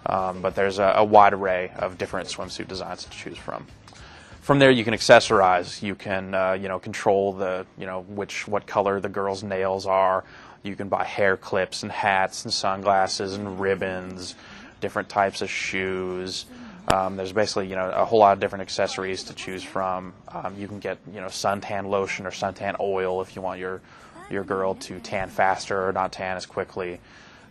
But there's a wide array of different swimsuit designs to choose from. From there, you can accessorize. You can, control what color the girl's nails are. You can buy hair clips and hats and sunglasses and ribbons, different types of shoes. There's basically, a whole lot of different accessories to choose from. You can get, suntan lotion or suntan oil if you want your girl to tan faster or not tan as quickly.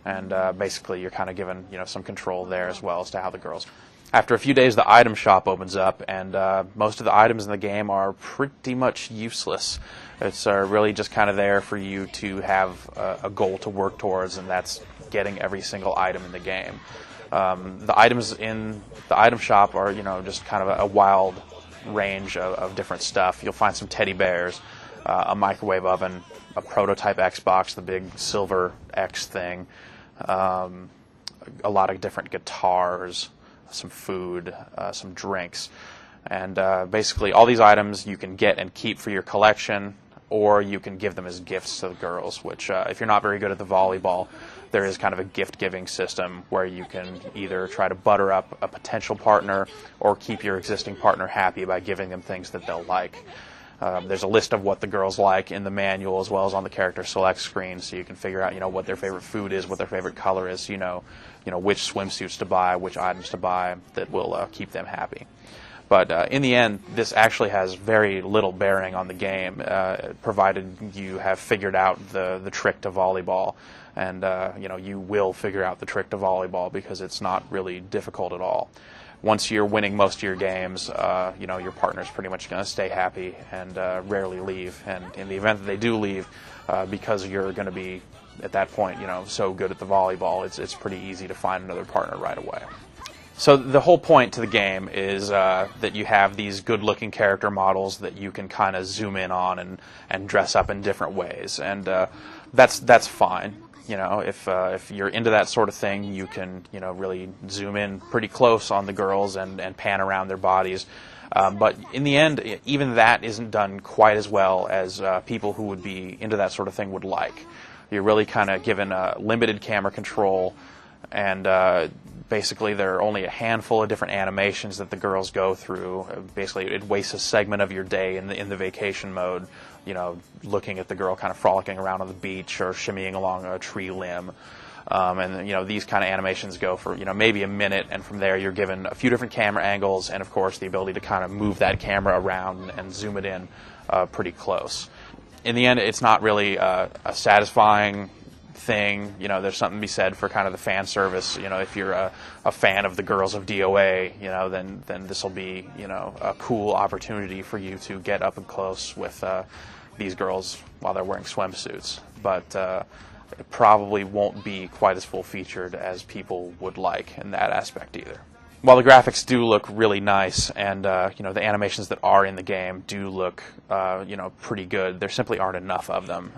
And basically, you're kind of given, some control there as well as to how the girls. After a few days, the item shop opens up, and most of the items in the game are pretty much useless. It's really just kind of there for you to have a goal to work towards, and that's getting every single item in the game. The items in the item shop are, just kind of a wild range of different stuff. You'll find some teddy bears, a microwave oven, a prototype Xbox, the big silver X thing, a lot of different guitars, some food, some drinks, and basically all these items you can get and keep for your collection, or you can give them as gifts to the girls, which if you're not very good at the volleyball, there is kind of a gift-giving system where you can either try to butter up a potential partner or keep your existing partner happy by giving them things that they'll like. There's a list of what the girls like in the manual as well as on the character select screen, so you can figure out, what their favorite food is, what their favorite color is, which swimsuits to buy, which items to buy that will keep them happy. But in the end, this actually has very little bearing on the game, provided you have figured out the trick to volleyball. And, you will figure out the trick to volleyball because it's not really difficult at all. Once you're winning most of your games, your partner's pretty much going to stay happy and rarely leave. And in the event that they do leave, because you're going to be, at that point, so good at the volleyball, it's pretty easy to find another partner right away. So the whole point to the game is that you have these good-looking character models that you can kind of zoom in on and dress up in different ways, and that's fine. If you're into that sort of thing, you can really zoom in pretty close on the girls and pan around their bodies. But in the end, even that isn't done quite as well as people who would be into that sort of thing would like. You're really kind of given limited camera control, and basically there are only a handful of different animations that the girls go through. Basically, it wastes a segment of your day in the vacation mode, looking at the girl kind of frolicking around on the beach or shimmying along a tree limb. And these kind of animations go for maybe a minute, and from there you're given a few different camera angles and of course the ability to kind of move that camera around and zoom it in pretty close. In the end, it's not really a satisfying thing. There's something to be said for kind of the fan service. If you're a fan of the girls of DOA, then this will be a cool opportunity for you to get up and close with these girls while they're wearing swimsuits. But it probably won't be quite as full-featured as people would like in that aspect either. While the graphics do look really nice, and the animations that are in the game do look pretty good, there simply aren't enough of them.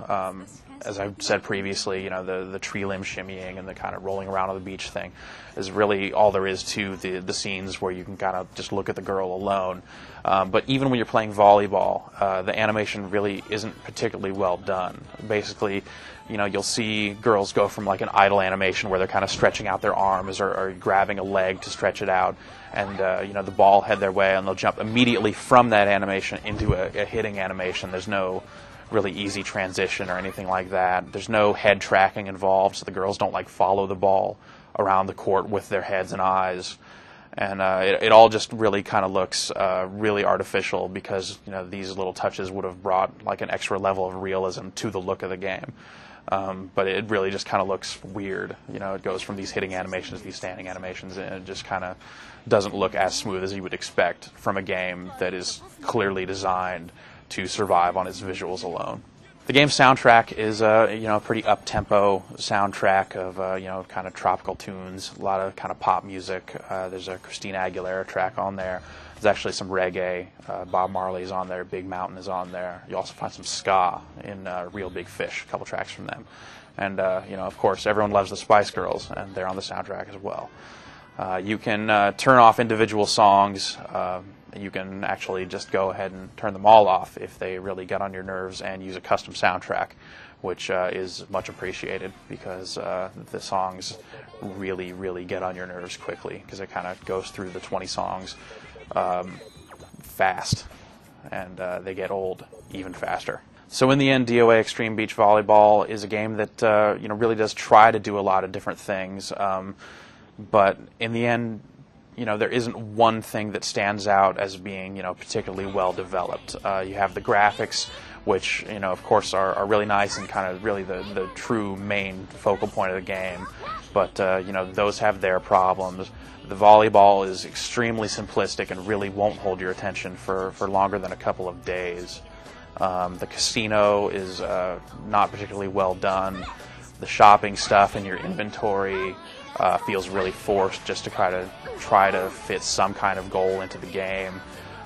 As I said previously, the tree limb shimmying and the kind of rolling around on the beach thing is really all there is to the scenes where you can kind of just look at the girl alone. But even when you're playing volleyball, the animation really isn't particularly well done. Basically, you'll see girls go from like an idle animation where they're kind of stretching out their arms or grabbing a leg to stretch it out, and the ball head their way, and they'll jump immediately from that animation into a hitting animation. There's no really easy transition or anything like that. There's no head tracking involved, so the girls don't like follow the ball around the court with their heads and eyes. And it all just really kind of looks really artificial because these little touches would have brought like an extra level of realism to the look of the game. But it really just kind of looks weird. It goes from these hitting animations to these standing animations, and it just kind of doesn't look as smooth as you would expect from a game that is clearly designed to survive on its visuals alone. The game's soundtrack is a pretty up-tempo soundtrack of kind of tropical tunes, a lot of kind of pop music. There's a Christina Aguilera track on there. There's actually some reggae. Bob Marley's on there. Big Mountain is on there. You also find some ska in Real Big Fish, a couple tracks from them. And of course, everyone loves the Spice Girls, and they're on the soundtrack as well. You can turn off individual songs. You can actually just go ahead and turn them all off if they really get on your nerves and use a custom soundtrack which is much appreciated because the songs really get on your nerves quickly because it kind of goes through the 20 songs fast, and they get old even faster. So in the end, DOA Xtreme Beach Volleyball is a game that really does try to do a lot of different things, but in the end, there isn't one thing that stands out as being particularly well developed. You have the graphics, which of course are really nice and kind of really the true main focal point of the game, but those have their problems. The volleyball is extremely simplistic and really won't hold your attention for longer than a couple of days. The casino is not particularly well done. The shopping stuff in your inventory feels really forced just to try to fit some kind of goal into the game.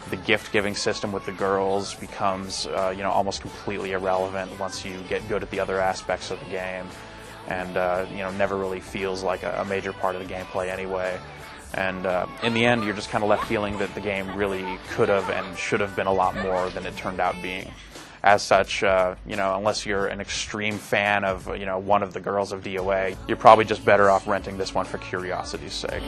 The gift-giving system with the girls becomes almost completely irrelevant once you get good at the other aspects of the game, and never really feels like a major part of the gameplay anyway. And in the end, you're just kind of left feeling that the game really could have and should have been a lot more than it turned out being. As such, unless you're an extreme fan of one of the girls of DOA, you're probably just better off renting this one for curiosity's sake.